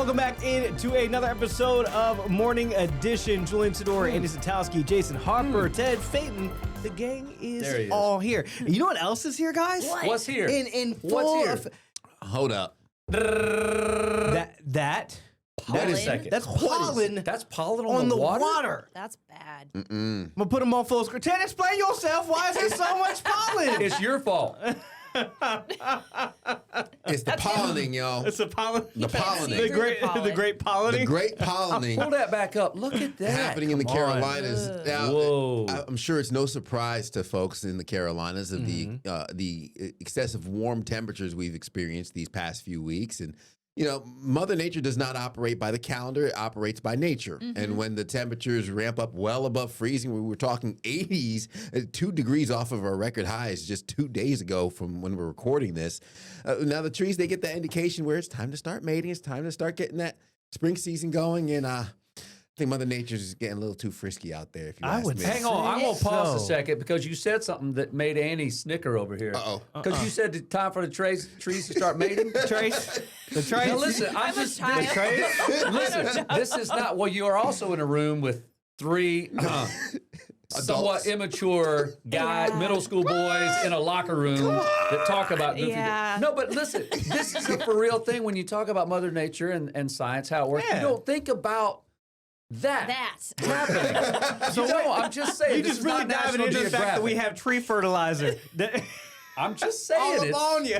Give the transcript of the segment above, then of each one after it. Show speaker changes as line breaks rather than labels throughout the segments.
welcome back into another episode of Morning Edition. Julian Sidor, Andy Satowski, Jason Harper, Ted Phaeton. The gang is all here. You know what else is here, guys?
What's here?
In
What's here?
Hold up.
That
Wait a second.
That's pollen.
That's pollen
on the
water?
water.
That's bad.
I'm gonna put them on full screen. Ted, explain yourself. Why is there so much pollen?
It's your fault.
It's the pollening, y'all.
It's a pollen.
The pollening.
The great pollening.
The great pollening
Pull that back up. Look at that.
happening in the
Come on.
Carolinas. Now,
Whoa.
I'm sure it's no surprise to folks in the Carolinas of the excessive warm temperatures we've experienced these past few weeks. And, you know, Mother Nature does not operate by the calendar. It operates by nature. And when the temperatures ramp up well above freezing, we were talking 80s, 2 degrees off of our record highs just 2 days ago from when we're recording this. Now the trees, they get that indication where it's time to start mating. It's time to start getting that spring season going. And I think Mother Nature's getting a little too frisky out there, if you ask me.
Hang on, I'm going to pause a
So-
second because you said something that made Annie snicker over here.
Uh-oh.
Because you said it's time for the trees to start mating.
Trace. The trace.
Now listen,
I'm a child.
listen, this is not, well, you are also in a room with 3 somewhat immature middle school boys in a locker room that talk about goofy
Yeah.
No, but listen, this is a for real thing when you talk about Mother Nature and science, how it works.
Yeah.
You don't think about that happening. So I'm just saying.
You
this
just
is
really
not
diving
National
into the fact that we
Geographic.
have tree fertilizer.
I'm just saying
All
it.
up on you.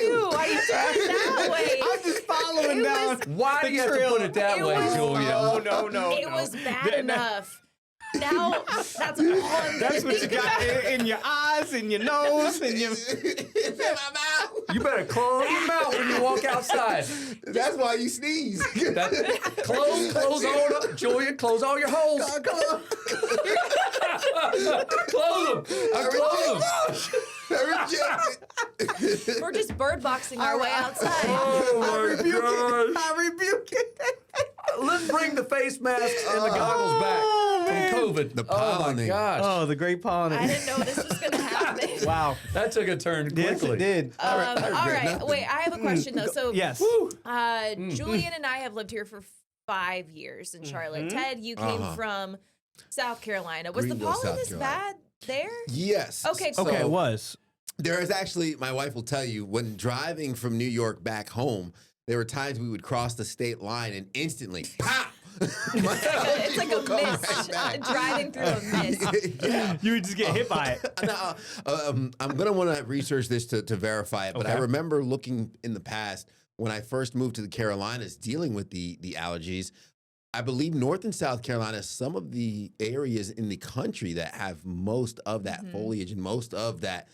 Ew, why you doing it that way?
I'm just following down.
Why do you have to
trail.
put it that
It
way,
was-
Julia?
No.
It was bad enough. Now that's all.
That's what you got in your eyes, in your nose, and your.
You better close your mouth when you walk outside.
That's why you sneeze.
Close on up, Julia. Close all your holes. Close them.
We're just bird boxing our way outside.
Oh my gosh.
I rebuke it.
Let's bring the face masks and the goggles back from COVID.
The
Oh my
pollening.
gosh.
Oh, the great pollen.
I didn't know this was going to happen.
Wow.
That took a turn
Yes,
quickly.
it did.
All right. Wait, I have a question though. So,
Yes.
Julian and I have lived here for 5 years in Charlotte. Ted, you came from South Carolina. Was
Greenville,
the pollen
South
this
Carolina.
bad there?
Yes.
Okay, cool.
Okay, it was.
There is actually, my wife will tell you, when driving from New York back home, there were times we would cross the state line and instantly, pop!
It's like a mist. Driving through a mist.
Yeah.
You would just get hit by it.
Now, I'm going to want to research this to verify it, but I
Okay.
remember looking in the past when I first moved to the Carolinas dealing with the allergies. I believe North and South Carolina, some of the areas in the country that have most of that foliage and most of that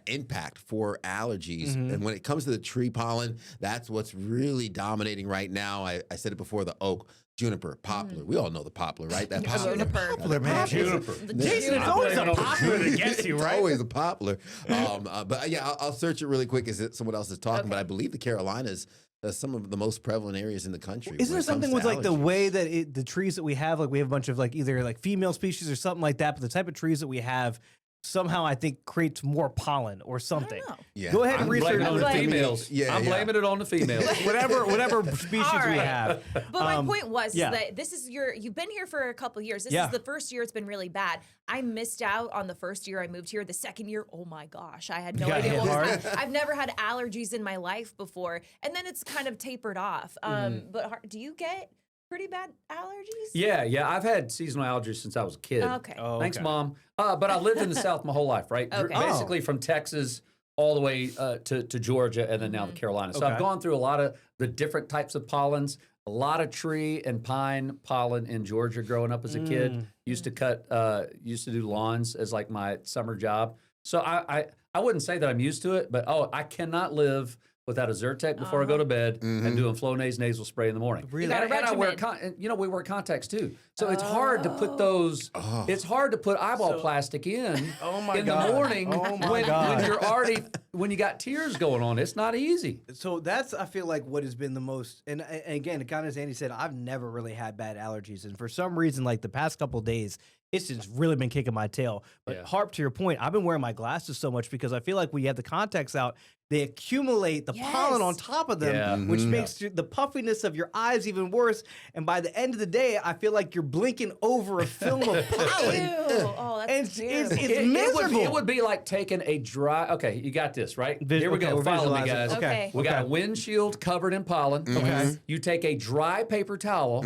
impact for allergies. And when it comes to the tree pollen, that's what's really dominating right now. I said it before, the oak, juniper, poplar. We all know the poplar, right? That poplar.
Juniper.
Poplar, man.
Juniper.
Jason, it's always a poplar that gets you,
It's
right?
always a poplar. But yeah, I'll search it really quick as someone else is talking.
Okay.
But I believe the Carolinas, some of the most prevalent areas in the country.
Isn't
when
there
it comes
something
to
with like the
allergies.
way that the trees that we have a bunch of like either like female species or something like that, but the type of trees that we have somehow I think creates more pollen or something.
know.
Yeah.
Go ahead and
I'm
research
blaming it on the
on
Like-
females.
Yeah,
I'm
yeah.
blaming it on the females.
whatever species
All
we
right.
have.
But my point was
yeah.
that this is you've been here for a couple of years. This
Yeah.
is the first year it's been really bad. I missed out on the first year I moved here. The second year, oh my gosh, I had no
You got
idea
hit
what was
hard?
happening. I've never had allergies in my life before. And then it's kind of tapered off. Do you get pretty bad allergies?
Yeah. I've had seasonal allergies since I was a kid.
Okay.
Oh,
Thanks,
okay.
Mom. But I lived in the South my whole life, right?
Okay.
Basically from Texas all the way to Georgia and then now the Carolinas. So I've
Okay.
gone through a lot of the different types of pollens, a lot of tree and pine pollen in Georgia growing up as a kid. Used to do lawns as like my summer job. So I wouldn't say that I'm used to it, but I cannot live without a Zyrtec before I go to bed and doing Flonase nasal spray in the morning.
Really?
You got a
And I wear,
regimen.
we wear contacts too. So it's hard to put those, it's hard to put eyeball plastic in
Oh my
in
God.
the morning
Oh my
when
God.
you're already, when you got tears going on, it's not easy.
So that's, I feel like, what has been the most, and again, kind of as Andy said, I've never really had bad allergies. And for some reason, like the past couple of days, it's just really been kicking my tail. But Harp, to your point, I've been wearing my glasses so much because I feel like when you have the contacts out, they accumulate the pollen on top of them, which makes the puffiness of your eyes even worse. And by the end of the day, I feel like you're blinking over a film of pollen.
Ew. Oh, that's terrible.
It's miserable.
It would be like taking a dry. Okay, you got this, right?
Vis-
Here we
okay,
go.
we're
Follow me,
visualizing.
guys.
Okay.
We got a windshield covered in pollen.
Okay.
You take a dry paper towel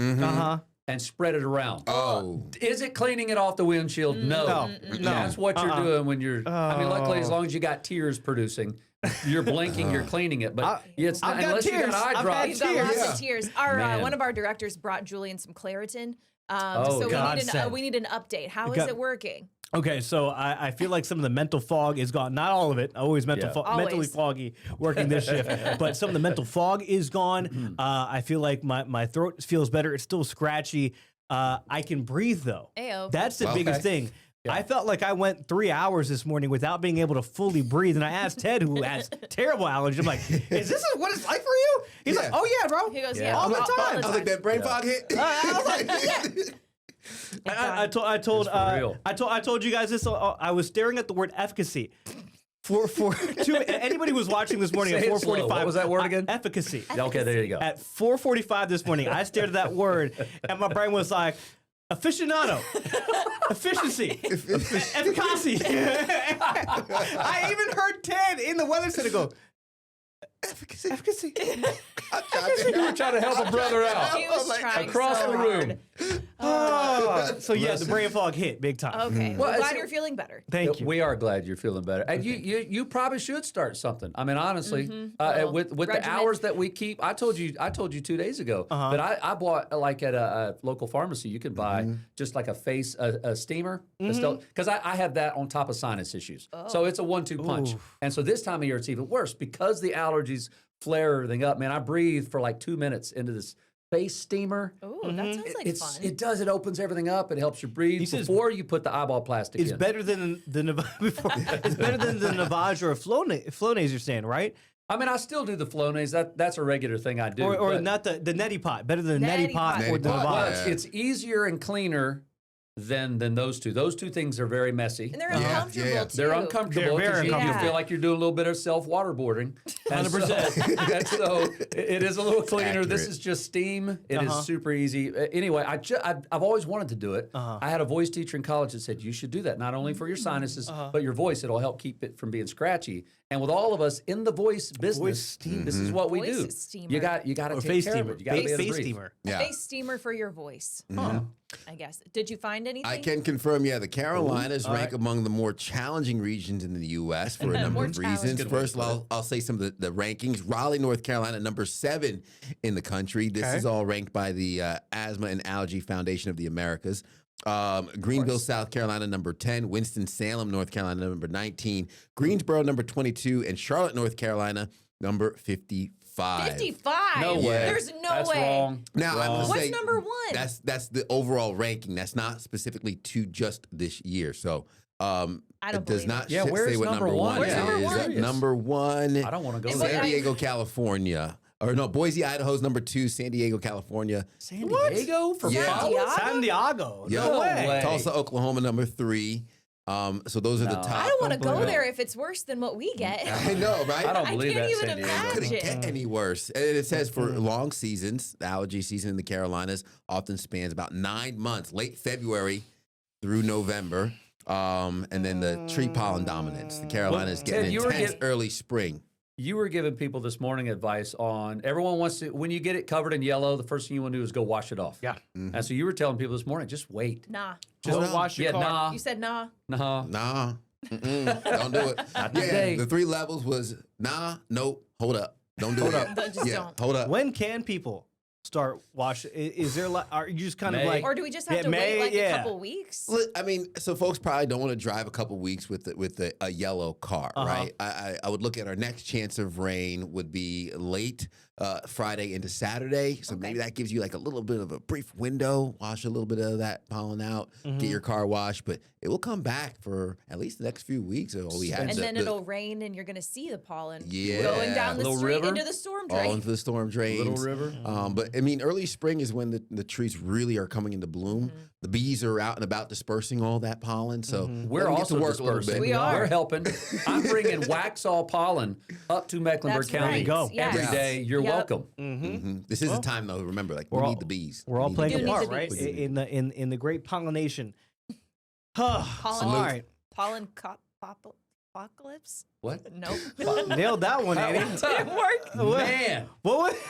and spread it around.
Oh.
Is it cleaning it off the windshield? No. That's what you're doing when you're. I mean, luckily, as long as you got tears producing, you're blinking, you're cleaning it. But it's not,
I've got
unless you
tears.
got eye
I've
drops.
had
He's got
tears.
lots of tears. Our
Man.
one of our directors brought Julian some Claritin.
Oh,
so
God
we need an update. How is
got-
it working?
Okay, so I feel like some of the mental fog is gone. Not all of it. Always mentally
Always.
foggy working this shift. But some of the mental fog is gone. I feel like my throat feels better. It's still scratchy. I can breathe, though.
Ayo.
That's the biggest thing. I felt like I went 3 hours this morning without being able to fully breathe. And I asked Ted, who has terrible allergies, I'm like, is this what it's like for you? He's like, oh, yeah, bro.
He goes,
all the time.
I was like, that brain fog hit.
I was like, yeah. I told you guys this. I was staring at the word efficacy. For anybody who was watching this morning
Say
at
it slow.
4:45,
What was that word again?
Efficacy.
Okay, there you go.
At 4:45 this morning, I stared at that word, and my brain was like, aficionado, efficiency, efficacy. I even heard Ted in the weather center go, efficacy.
You were trying to help a brother out.
He was trying
across
so
the room.
So yeah, the brain fog hit big time.
Okay.
Well,
Well, glad
it's-
you're feeling better.
Thank you.
We are glad you're feeling better, and you probably should start something. I mean, honestly,
Well,
with the
regimen.
hours that we keep, I told you 2 days ago that I bought like at a local pharmacy. You can buy just like a steamer, because I have that on top of sinus issues. So it's a 1-2 punch, and so this time of year it's even worse because the allergies flare everything up. Man, I breathe for like 2 minutes into this face steamer.
Oh, that sounds like fun.
It does. It opens everything up. It helps you breathe before you put the eyeball plastic
It's
in.
better than the it's better than the Navage or Flonase you're saying, right?
I mean, I still do the Flonase. That's a regular thing I do.
Or
but-
not the neti pot. Better than the neti
Neti
pot
pot.
or the
Neti pot,
Navage.
yeah.
it's easier and cleaner than those two. Those two things are very messy.
And they're
Yeah,
uncomfortable
yeah.
too.
They're uncomfortable
They're very
because you
uncomfortable.
feel like you're doing a little bit of self waterboarding.
100%.
And so it is a little cleaner. This
Accurate.
is just steam. It is super easy. Anyway, I've always wanted to do it. I had a voice teacher in college that said you should do that not only for your sinuses but your voice. It'll help keep it from being scratchy. And with all of us in the voice business, this is what we
Voice
do.
steamer.
You got to
Or
take
face
care of
steamer.
it. You got to be able to
Face
breathe.
steamer.
Yeah.
Face steamer for your voice. I guess. Did you find anything?
I can confirm, the Carolinas rank among the more challenging regions in the U.S. for a number
More
of reasons.
challenging.
First, I'll say some of the rankings. Raleigh, North Carolina, number 7 in the country. This is all ranked by the Asthma and Allergy Foundation of the Americas. Greenville, South Carolina, number 10. Winston-Salem, North Carolina, number 19. Greensboro, number 22. And Charlotte, North Carolina, number 55.
55.
No way.
There's no
That's
way.
wrong.
Now, I must
What's
say,
number 1?
That's the overall ranking. That's not specifically to just this year. So
I
it
don't
does
believe
not
it.
Yeah,
say
where's
what
number
number
one?
one
Where's number
is.
one?
Number 1,
I don't want to go
And
there.
San Diego, California. Or no, Boise, Idaho's number 2. San Diego, California.
San Diego for
Yeah.
pollen?
San Diego.
Yeah.
No way.
Tulsa, Oklahoma, number 3. So those are the top.
I don't want to go
believe it.
there if it's worse than what we get.
I know, right?
I don't
I
believe
can't
that,
even
San Diego.
imagine.
Couldn't get any worse. And it says for long seasons, the allergy season in the Carolinas often spans about 9 months, late February through November. And then the tree pollen dominance. The Carolinas
Ted,
getting
you were
intense early spring.
You were giving people this morning advice on everyone wants to, when you get it covered in yellow, the first thing you want to do is go wash it off.
Yeah.
And so you were telling people this morning, just wait.
Nah.
Just
Hold on.
wash your
Yeah,
car.
nah.
You said nah.
Nah.
Nah. Don't do it.
Not today.
The 3 levels was nah, nope, hold up. Don't do it.
Just don't.
Hold up.
When can people start washing? Is there like, are you just kind of
May.
like,
Or do we just have
Yeah,
to
May,
wait like
yeah.
a couple weeks?
I mean, so folks probably don't want to drive a couple weeks with a yellow car, right? I would look at our next chance of rain would be late Friday into Saturday. So maybe that gives you like a little bit of a brief window, wash a little bit of that pollen out, get your car washed, but it will come back for at least the next few weeks.
And then it'll rain and you're going to see the pollen
Yeah.
going down the
Little
street
river?
into the storm drain.
all into the storm drains.
Little river.
But I mean, early spring is when the trees really are coming into bloom. The bees are out and about dispersing all that pollen. So
We're
let 'em get
also
to work a little
dispersing.
bit.
We are.
We're helping. I'm bringing Waxhaw pollen up to Mecklenburg
That's
County
right.
Go.
Yes.
every day. You're
Yep.
welcome.
This is the time though. Remember, like we
We're all-
need the bees.
We're all
We need
playing
the
a
need
part,
the
right?
bees.
In the great pollination.
Pollen.
All right.
Pollen apocalypse?
What?
Nope.
Nailed that one, Annie.
Didn't work.
Man,
What was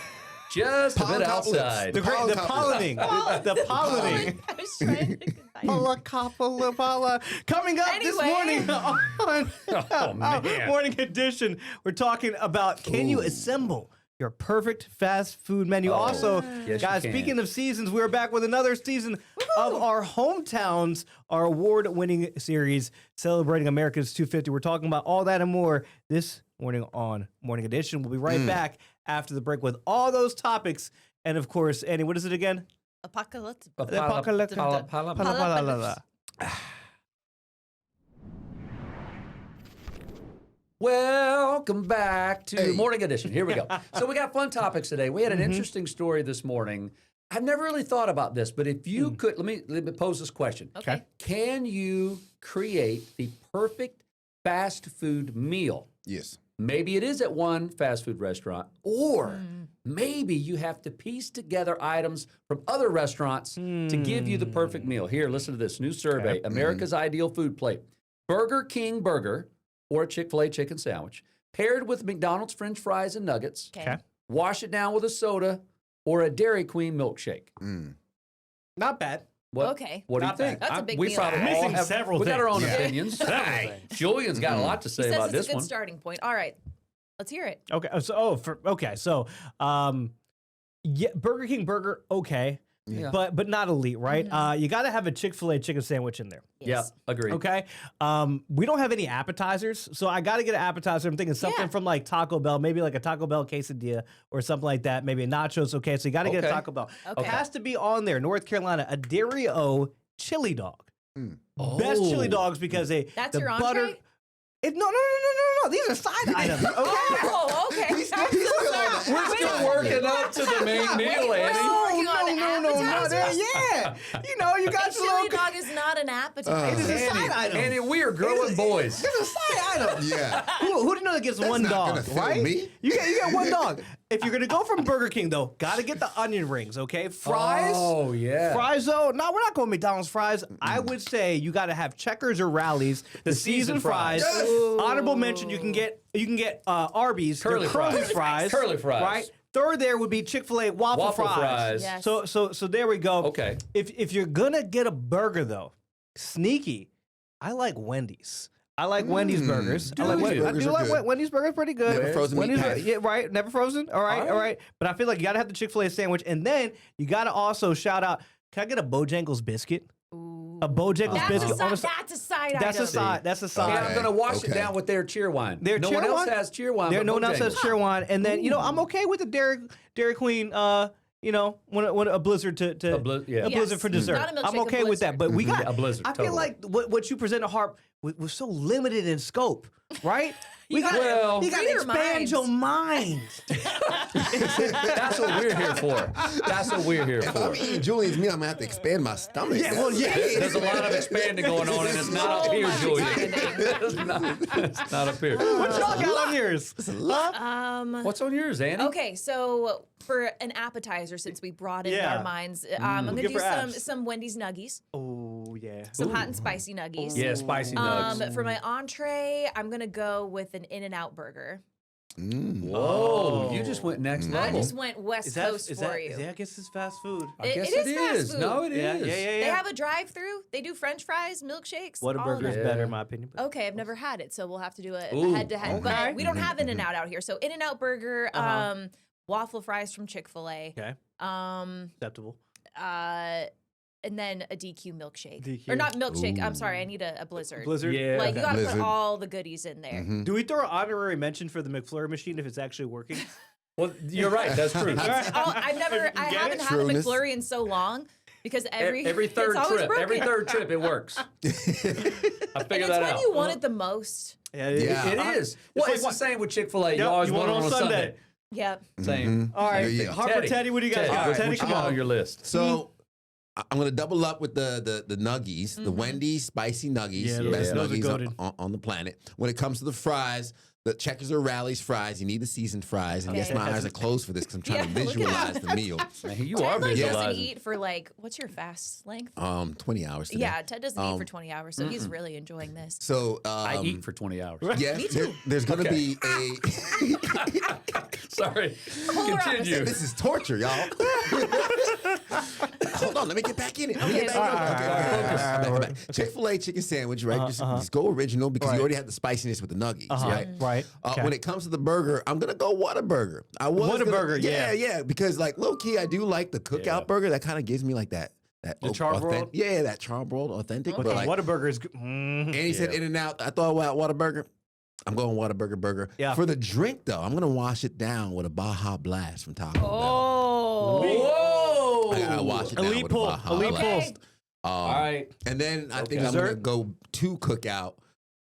just a
Pollen
bit
apocalypse.
outside.
the pollinating? The pollinating.
I was trying to
Coming up this
Anyway.
morning on
Oh, man.
Morning Edition, we're talking about can you assemble your perfect fast food menu? Also,
yes, you
guys,
can.
speaking of seasons, we're back with another season of our Hometowns, our award-winning series celebrating America's 250. We're talking about all that and more this morning on Morning Edition. We'll be right back after the break with all those topics. And of course, Annie, what is it again?
Apocalypse.
Apocalypse.
Welcome back to Morning Edition. Here we go. So we got fun topics today. We had an interesting story this morning. I've never really thought about this, but if you could, let me pose this question.
Okay.
Can you create the perfect fast food meal?
Yes.
Maybe it is at one fast food restaurant, or maybe you have to piece together items from other restaurants to give you the perfect meal. Here, listen to this new survey, America's Ideal Food Plate. Burger King burger or a Chick-fil-A chicken sandwich paired with McDonald's French fries and nuggets.
Okay.
Wash it down with a soda or a Dairy Queen milkshake.
Not bad.
What,
Okay.
What do you
Not bad.
think?
That's a big
we
meal.
probably all
Missing
have,
several
we got our own
things. Yeah.
opinions. Julian's got a lot to
He
say
says
about
it's
this
a good
one.
starting point. All right. Let's hear it.
Okay. Yeah, Burger King burger, okay.
Yeah.
But not elite, right? You got to have a Chick-fil-A chicken sandwich in there.
Yeah, agreed.
Okay. We don't have any appetizers, so I got to get an appetizer. I'm thinking something
Yeah.
from like Taco Bell, maybe like a Taco Bell quesadilla or something like that. Maybe a nachos. Okay, so you got to get a
Okay.
Taco Bell.
Okay.
Has to be on there. North Carolina, a Dairy-O chili dog. Best chili dogs because
That's
the
your
butter.
entree?
No. These are side items. Okay.
Oh, okay.
He's still on that.
We're still working up to the main meal,
we're
Annie.
still working on
No.
appetizers?
Yeah. You know, you got your
Chili
little.
dog is not an appetizer.
It's a side item.
Annie, we are growing boys.
It's a side item.
Yeah.
Who didn't know that gets one
not
dog,
gonna fill
right?
me.
You get one dog. If you're gonna go from Burger King though, gotta get the onion rings, okay? Fries.
Oh, yeah.
Fries though, no, we're not going McDonald's fries. I would say you got to have Checkers or Rallies, the seasoned fries.
Yes.
Honorable mention, you can get Arby's,
Curly
their curly
fries.
fries,
Curly fries.
right? Third there would be Chick-fil-A waffle fries.
Yes.
So there we go.
Okay.
If you're gonna get a burger though, sneaky, I like Wendy's. I like Wendy's burgers. I like
you?
I
Burgers
do
are
like
good.
Wendy's burgers, pretty good.
Never frozen meat
Wendy's,
patty.
yeah, right. Never frozen. All right. But I feel like you gotta have the Chick-fil-A sandwich, and then you gotta also shout out. Can I get a Bojangles biscuit? A Bojangles
That's
biscuit.
a side
That's
item.
a side. That's a side.
And I'm going to wash it
Okay.
down with their cheer wine.
Their
no
cheer
one else
wine?
has cheer wine.
There,
but
no one else has
Bojangles.
cheer wine, and then I'm okay with the Dairy Queen. When a blizzard to
A bli- yeah.
a blizzard for dessert.
Not a milkshake,
I'm
a
okay with that.
blizzard.
But we got
Yeah, a blizzard,
I feel
totally.
like what you present to Harp was so limited in scope, right? You
gotta-
Well-
you got to
Free your
expand
minds.
your mind.
That's what we're here for. That's what we're here
If I'm
for.
eating Julian's meal, I'm gonna have to expand my stomach.
There's a lot of expanding going on, and it's not up
So
here,
much
Julian.
expanding.
It's not up here.
What y'all got on yours?
What's on yours, Annie?
Okay, so for an appetizer, since we broadened
Yeah.
our minds, I'm gonna
Good
do
for abs.
some Wendy's nuggies,
Oh yeah.
some hot and spicy nuggies.
Yeah, spicy nugs.
For my entree, I'm gonna go with an In-N-Out burger.
Whoa, you just went next
I
level.
just went West Coast for you.
I guess it's fast food.
I
It-
guess
it is
it
fast
is.
food.
No, it is.
Yeah.
They have a drive-through. They do French fries, milkshakes.
What a
all of
burger's
that.
better, in my opinion. but-
Okay, I've never had it, so we'll have to do a
Ooh,
head-to-head.
okay.
But we don't have In-N-Out out here, so In-N-Out burger, waffle fries from Chick-fil-A,
Okay, acceptable.
and then a DQ milkshake.
DQ.
Or not milkshake. I'm sorry, I need a blizzard.
Blizzard.
Yeah.
Like you gotta
Blizzard.
put all the goodies in there.
Do we throw an honorary mention for the McFlurry machine if it's actually working?
Well, you're right. That's true.
I haven't had a
Trueness.
McFlurry in so long because every
third
it's always
trip,
broken.
every third trip, it works. I
And
figured
it's
that
when
out.
you want it the most.
Yeah,
It is. Well, it's the same with Chick-fil-A. You always want it on Sunday.
Yep.
Same.
All right,
Yeah.
Harper Teddy, what do you guys got?
All right,
Teddy,
what you
come
got
on.
on your list?
So I'm gonna double up with the nuggies, the Wendy's spicy nuggies,
Yeah,
the best
those are
nuggies
goated.
on the planet. When it comes to the fries, the Checkers or Rally's fries, you need the seasoned fries. And yes,
Okay.
my eyes are closed for this because I'm trying to
Yeah, look at
visualize the meal.
Man, you
Ted
are
doesn't
visualizing.
eat for what's your fast length?
20 hours today.
Yeah, Ted doesn't eat for 20 hours, so he's really enjoying this.
So
I eat for 20 hours.
yes, there's gonna be a.
Sorry.
Polar
Continue.
This is torture, y'all. Hold on, let me get back in it. Let me get
Okay,
back in it.
all right,
I'm back. Chick-fil-A chicken sandwich, right? Just go original because you already have the spiciness with the nuggies, right?
Right. Okay.
When it comes to the burger, I'm gonna go Whataburger.
Whataburger,
yeah, because like low key, I do like the cookout burger. That kind of gives me like that
charbroiled?
Yeah, that charbroiled authentic.
Okay.
But like,
Whataburger is good.
and he said In and Out. I thought about Whataburger. I'm going Whataburger burger.
Yeah.
For the drink though, I'm gonna wash it down with a Baja Blast from Taco Bell.
Oh.
Whoa.
I gotta wash it down
Elite
with
pull.
a Baja
Elite
Blast.
All right.
And then I think
Okay.
I'm gonna
Dessert?
go to Cookout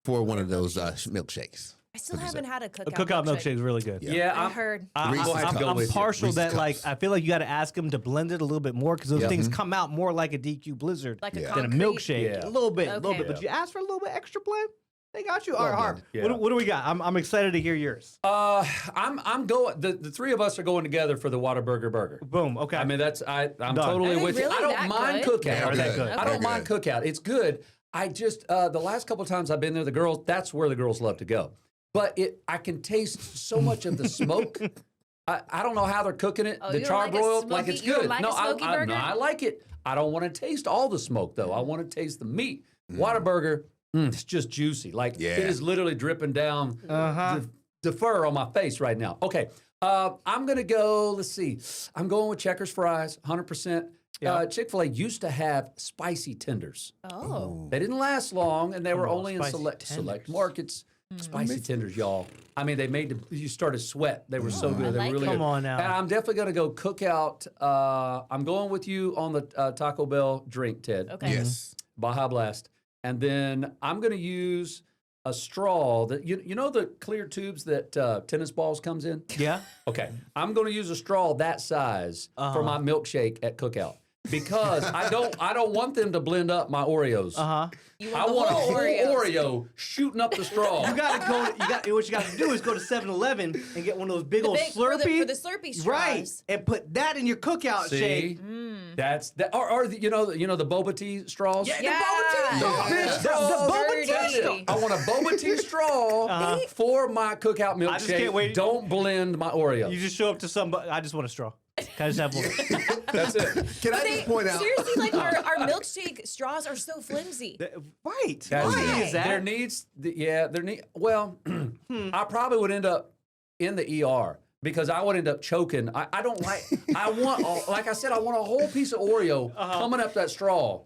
for one of those milkshakes.
I still haven't had a
A
cookout,
cookout milkshake is really good.
Yeah,
I heard.
Reese's
I'm
Cups.
partial
Reese's
that like
Cups.
I feel like you got to ask them to blend it a little bit more because those things come out more like a DQ Blizzard
Like a
Yeah.
than a
concrete.
milkshake.
Yeah.
A little bit,
Okay.
But you ask for a little bit extra blend, they got you. All right, Harp.
Yeah.
What do we got? I'm excited to hear yours.
I'm going. The three of us are going together for the Whataburger burger.
Boom. Okay.
I mean, I'm
Done.
totally
Are they
with you.
really
I don't
that
mind
good?
cookout.
Are they good?
I don't mind cookout. It's good. I just the last couple of times I've been there, the girls. That's where the girls love to go. But I can taste so much of the smoke. I don't know how they're cooking it.
Oh,
The
you don't like a
charbroiled, like
smoky-
it's
you don't
good.
like a smoky
no,
burger?
I like it. I don't want to taste all the smoke though. I want to taste the meat. Whataburger, it's just juicy. Like it is literally dripping down the fur on my face right now. Okay, I'm gonna go. Let's see. I'm going with Checkers fries, 100%. Chick-fil-A used to have spicy tenders.
Oh.
They didn't last long, and they were only in
spicy
select
tenders.
markets. Spicy tenders, y'all. I mean, they made you started sweat. They were so good. They were
like
really
it.
good.
Come on now.
And I'm definitely going to go Cookout. I'm going with you on the Taco Bell drink, Ted.
Okay.
Yes.
Baja Blast. And then I'm going to use a straw that you know the clear tubes that tennis balls comes in.
yeah.
Okay, I'm going to use a straw that size for my milkshake at Cookout because I don't want them to blend up my Oreos.
You
I
the
want a
whole
whole
Oreos.
Oreo shooting up the straw.
You gotta go. What you gotta do is go to 7-Eleven and get one of those big old
big- for the-
Slurpee.
for the Slurpee straws.
right? And put that in your cookout shake.
See, that's that. Or you know the boba tea straws.
Yeah,
Yeah.
the boba tea.
Bitch,
The boba
dirty.
tea straw.
I want a boba tea straw for my Cookout milkshake.
I just can't wait.
Don't blend my Oreo.
You just show up to somebody. I just want a straw. Can I just have one?
That's it.
Can I just point out?
Seriously, like our milkshake straws are so flimsy.
Right.
That's
Why
it.
is that?
There needs, well, I probably would end up in the ER because I would end up choking. I don't like, like I said, I want a whole piece of Oreo coming up that straw.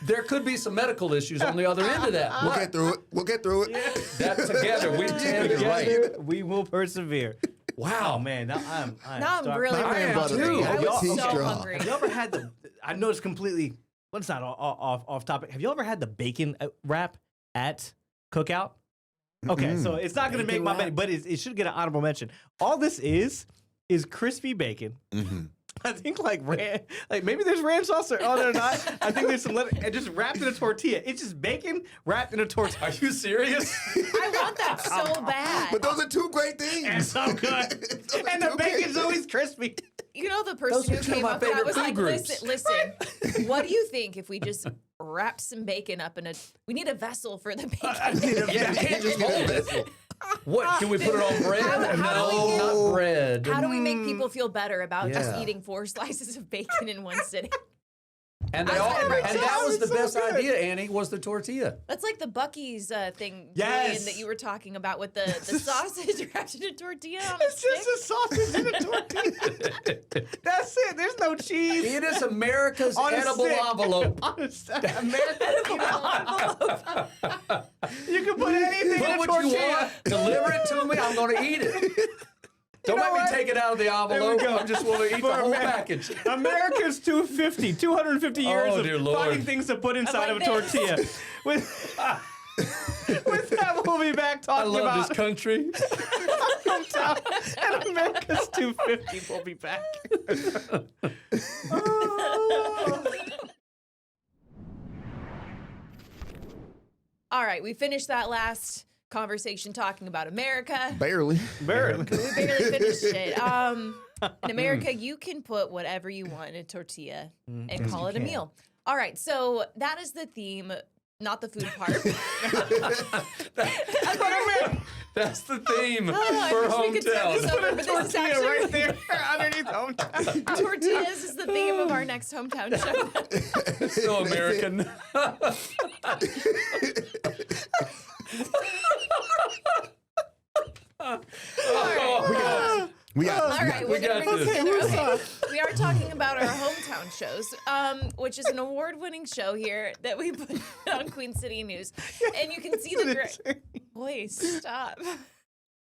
There could be some medical issues on the other end of that.
We'll get through it. We'll get through it.
That together, we tend to
Together, we will persevere.
Wow,
Oh man, now I'm
Now I'm really
My man brought a
hungry.
big
I
boba
was
tea
so
straw.
hungry.
Have you ever had the? I know it's completely. Well, it's not off topic. Have you ever had the bacon wrap at Cookout? Okay, so it's not going to make
Bacon
my
wrap?
menu, but it should get an honorable mention. All this is crispy bacon. I think like maybe there's ranch sauce or there's not. I think there's some and just wrapped in a tortilla. It's just bacon wrapped in a tortilla.
Are you serious?
I want that so bad.
But those are two great things.
And so good.
Those are
And the
two
bacon's
great
always crispy.
You know the
Those
person
are
who
two of
came
my
up and I
favorite
was
food
like,
groups.
listen, what do you think if we just wrap some bacon up in we need a vessel for the bacon.
Yeah, you can't just hold it. What, can we put it on bread?
How do we
No, not bread.
How do we make people feel better about just
Yeah.
eating 4 slices of bacon in one sitting?
And
I never
that was the
so
best
good.
idea, Annie, was the tortilla.
That's like the Buc-ee's thing,
Yes.
Julian, that you were talking about with the sausage wrapped in a tortilla on
It's
a stick.
just a sausage in a tortilla. That's it. There's no cheese.
It is America's
On a
edible
stick.
envelope.
American envelope. You can put anything in
Put
a
what
tortilla.
you want, deliver it to me, I'm going to eat it. Don't
know
let
what?
me take it out of the envelope. I just want to eat the whole package.
America's 250 years
Oh, dear
of
Lord.
finding things to put inside
like
of a tortilla. With that, we'll be back
I
talking
love
about
this country.
hometown and America's 250. We'll be back.
All right, we finished that last conversation talking about America.
Barely.
We barely finished it. In America, you can put whatever you want in a tortilla and call it a meal. All right, so that is the theme, not the food part.
That's the theme
I
for
wish we could start this
hometown.
over, but this is actually
right there underneath hometown.
tortillas is the theme of our next hometown show.
So American.
We got
All right, we're gonna bring
got
this
this.
together. Okay. We are talking about our hometown shows, which is an award-winning show here that we put on Queen City News, and you can see the great. Boy, stop.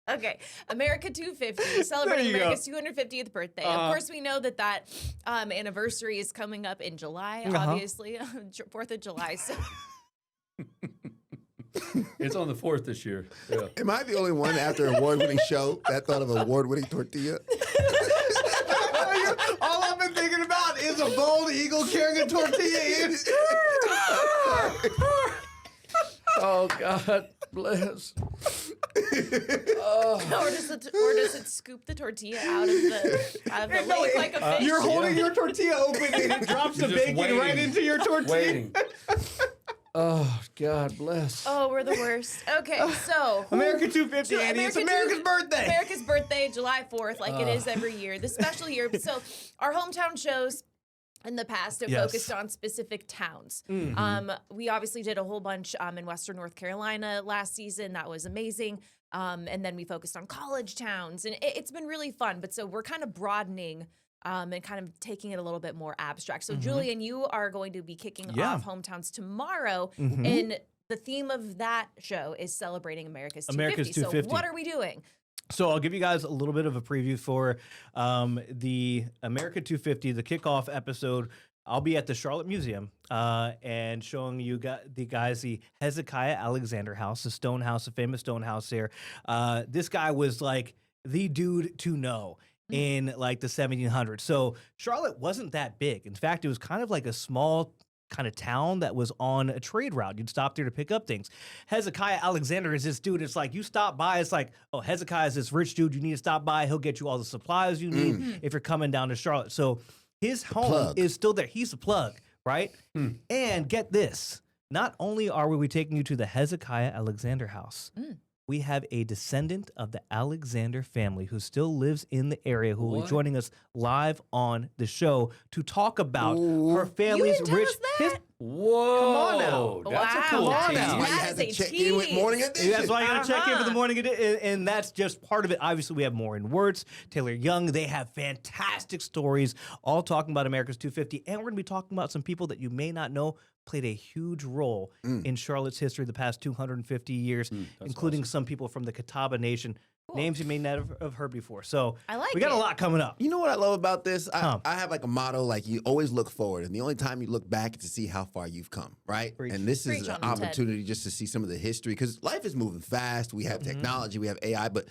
Okay, America 250, celebrating
There you
America's 250th birthday. Of course, we know that anniversary is coming up in July, obviously, 4th of July. So.
It's on the 4th this year. Yeah.
Am I the only one after award-winning show that thought of award-winning tortilla?
All I've been thinking about is a bald eagle carrying a tortilla in.
Oh, God bless.
Or does it scoop the tortilla out of the
No,
lake like a fish?
You're holding your tortilla open and it drops the
You're just
bacon
waiting.
right into your tortilla.
Waiting. Oh, God bless.
Oh, we're the worst. Okay, so
America 250, Andy. It's America's birthday.
America's birthday, July 4th, like it is every year. The special year. So our hometown shows in the past have focused on specific towns. We obviously did a whole bunch in Western North Carolina last season. That was amazing. And then we focused on college towns, and it's been really fun. But so we're kind of broadening and kind of taking it a little bit more abstract. So Julian, you are going to be kicking off hometowns tomorrow, and the theme of that show is celebrating America's 250. So what are we doing?
So I'll give you guys a little bit of a preview for the America 250, the kickoff episode. I'll be at the Charlotte Museum and showing you guys the Hezekiah Alexander House, the stone house, a famous stone house there. This guy was like the dude to know in like the 1700s. So Charlotte wasn't that big. In fact, it was kind of like a small kind of town that was on a trade route. You'd stop there to pick up things. Hezekiah Alexander is this dude. It's like you stop by, it's like, oh, Hezekiah is this rich dude. You need to stop by. He'll get you all the supplies you need if you're coming down to Charlotte. So his home is still there. He's a plug, right? And get this. Not only are we taking you to the Hezekiah Alexander house, we have a descendant of the Alexander family who still lives in the area who will be joining us live on the show to talk about her family's rich history.
Whoa.
Come on now.
That's a
Wow.
cool
Come on
tease.
now.
That's why you
That
had
is
to
a
check in with
tease.
Morning Edition.
That's why you got to check in for the morning edition, and that's just part of it. Obviously, we have Maureen Wirtz, Taylor Young. They have fantastic stories, all talking about America's 250, and we're going to be talking about some people that you may not know played a huge role in Charlotte's history the past 250 years, including some people from the Catawba Nation, names you may never have heard before. So
I like
we got a
it.
lot coming up.
You know what I love about this? I have like a motto, like you always look forward, and the only time you look back is to see how far you've come, right?
Preach.
And this is
Preach
an
on it, Ted.
opportunity just to see some of the history, because life is moving fast. We have technology, we have AI, but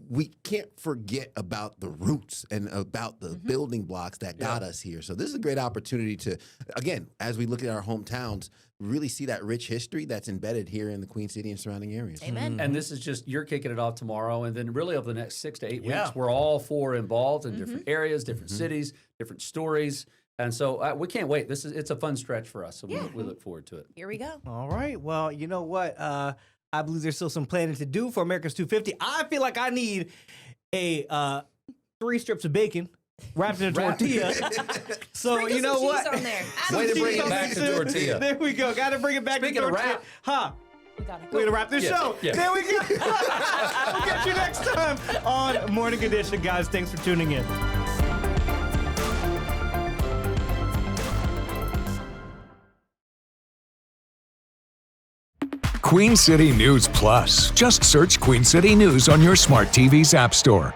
we can't forget about the roots and about the building blocks that got us here. So this is a great opportunity to, again, as we look at our hometowns, really see that rich history that's embedded here in the Queen City and surrounding areas.
Amen.
And this is just, you're kicking it off tomorrow. And then really over the next 6 to 8 weeks, we're all four involved in different areas, different cities, different stories. And so we can't wait. It's a fun stretch for us. So we look forward to it.
Here we go.
All right. Well, you know what? I believe there's still some planning to do for America's 250. I feel like I need a 3 strips of bacon wrapped in a tortilla. So
Sprinkle
you know
some
what?
cheese on there. Add
Way
some
to bring
cheese
it
on
back
there.
to tortilla.
There we go. Got to bring it back
Speaking
to
of
tortilla.
wrap.
Huh?
We gotta
We're
go.
going to wrap this show.
Yeah.
There we go. We'll catch you next time on Morning Edition, guys. Thanks for tuning in.
Queen City News Plus. Just search Queen City News on your smart TV's app store.